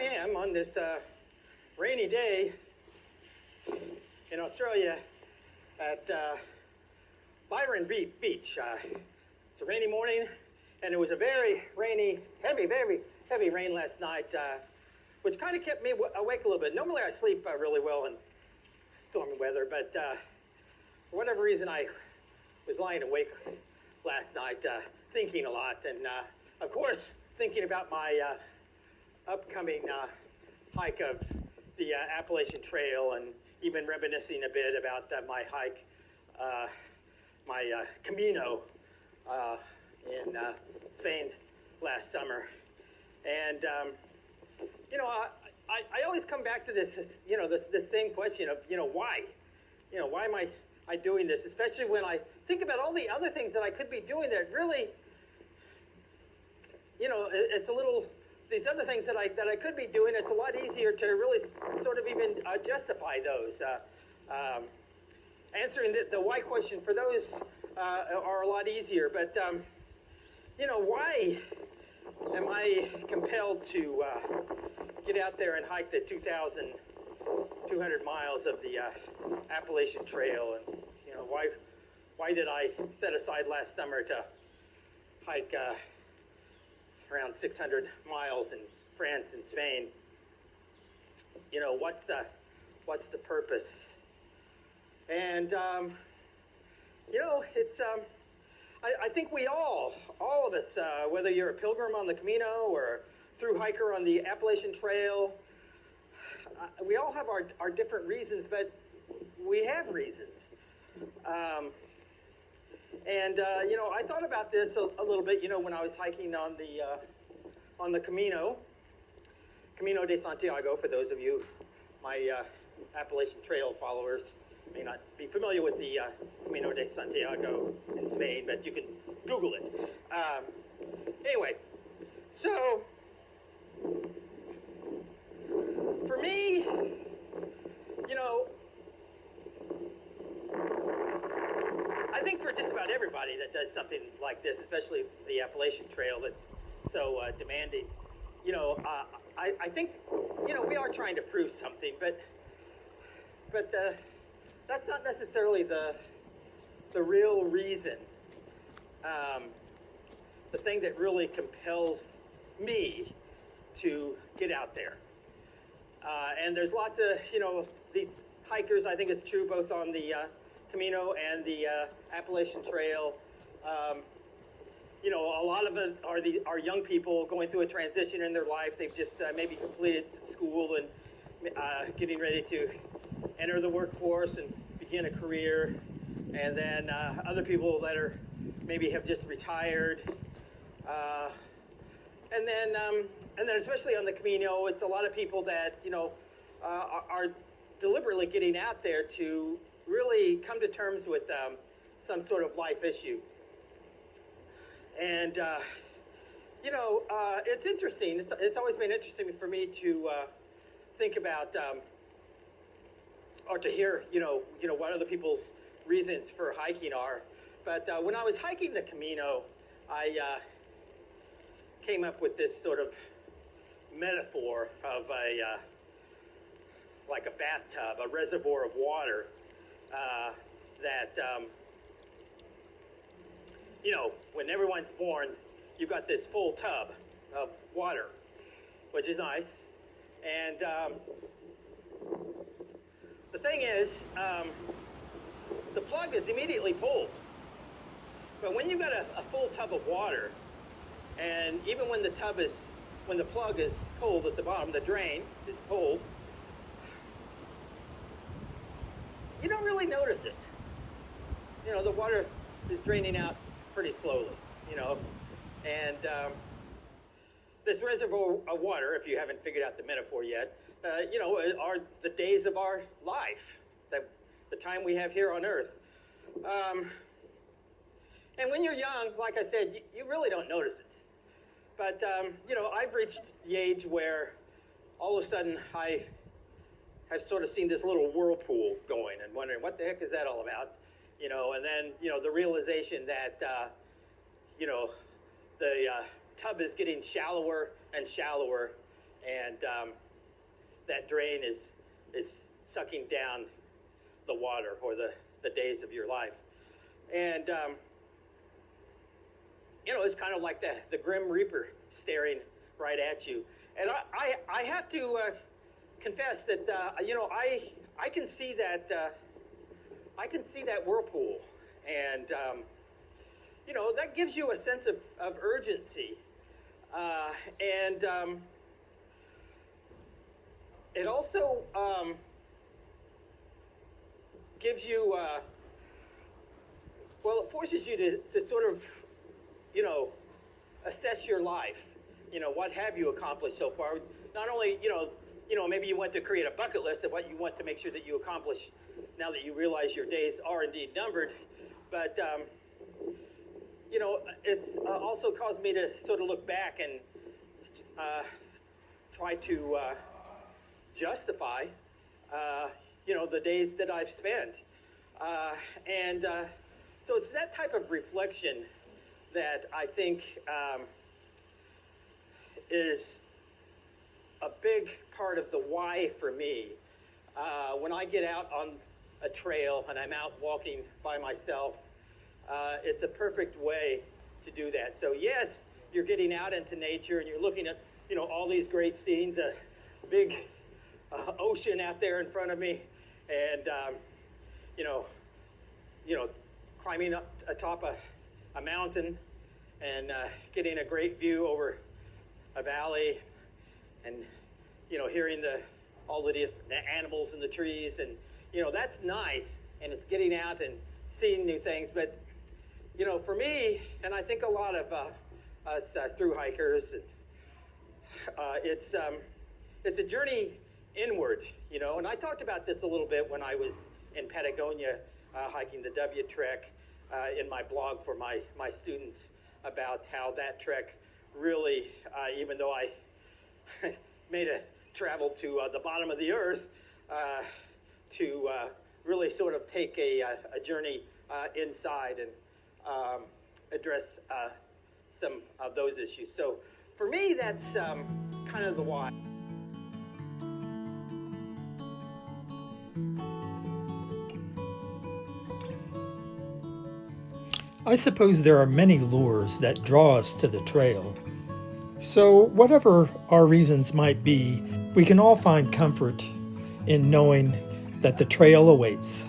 am on this rainy day in Australia at Byron Beach. It's a rainy morning, and it was a very rainy, very heavy rain last night, which kind of kept me awake a little bit. Normally I sleep really well in stormy weather, but for whatever reason I was lying awake last night thinking a lot, and of course thinking about my upcoming hike of the Appalachian Trail, and even reminiscing a bit about my hike, my Camino in Spain last summer. And I always come back to this, this same question of, why? Why am I doing this? Especially when I think about all the other things that I could be doing that really, it's a little, these other things that I could be doing, it's a lot easier to really sort of even justify those. Answering the why question for those are a lot easier. But, why am I compelled to get out there and hike the 2,200 miles of the Appalachian Trail? And, why did I set aside last summer to hike around 600 miles in France and Spain? What's the purpose? And it's I think we all of us, whether you're a pilgrim on the Camino or a through hiker on the Appalachian Trail, we all have our different reasons, but we have reasons. I thought about this a little bit, when I was hiking on the Camino de Santiago. For those of you, my Appalachian Trail followers, may not be familiar with the Camino de Santiago in Spain, but you can Google it. Anyway, so for me, I think for just about everybody that does something like this, especially the Appalachian Trail that's so demanding, I think, we are trying to prove something, but that's not necessarily the real reason. The thing that really compels me to get out there. And there's lots of, these hikers, I think it's true both on the Camino and the Appalachian Trail. A lot of it are young people going through a transition in their life. They've just maybe completed school and getting ready to enter the workforce and begin a career. And then other people that are maybe have just retired. And then especially on the Camino, it's a lot of people that, are deliberately getting out there to really come to terms with some sort of life issue. And, it's interesting. It's always been interesting for me to think about or to hear, what other people's reasons for hiking are. But when I was hiking the Camino, I came up with this sort of metaphor of like a bathtub, a reservoir of water that, when everyone's born, you've got this full tub of water, which is nice. And the thing is, the plug is immediately pulled. But when you've got a full tub of water, and even when the plug is pulled at the bottom, the drain is pulled, you don't really notice it. The water is draining out pretty slowly, and this reservoir of water, if you haven't figured out the metaphor yet, are the days of our life, the time we have here on earth. And when you're young, like I said, you really don't notice it. But, I've reached the age where all of a sudden I have sort of seen this little whirlpool going and wondering, what the heck is that all about? And then, the realization that, the tub is getting shallower and shallower, and that drain is sucking down the water or the days of your life. And it's kind of like the Grim Reaper staring right at you. And I have to confess that I can see that whirlpool, and that gives you a sense of urgency, and it also gives you it forces you to sort of assess your life. What have you accomplished so far? Not only maybe you want to create a bucket list of what you want to make sure that you accomplish now that you realize your days are indeed numbered, but it's also caused me to sort of look back and try to justify the days that I've spent, and so it's that type of reflection that I think is a big part of the why for me. When I get out on a trail and I'm out walking by myself, it's a perfect way to do that. So yes, you're getting out into nature and you're looking at all these great scenes, a big ocean out there in front of me, and climbing up atop a mountain and getting a great view over a valley, and hearing all the different animals in the trees, and that's nice, and it's getting out and seeing new things. But for me, and I think a lot of us thru hikers, and it's a journey inward, and I talked about this a little bit when I was in Patagonia hiking the W Trek in my blog for my students, about how that trek really, even though I made a travel to the bottom of the earth, to really sort of take a journey inside and address some of those issues. So for me, that's kind of the why. I suppose there are many lures that draw us to the trail. So whatever our reasons might be, we can all find comfort in knowing that the trail awaits.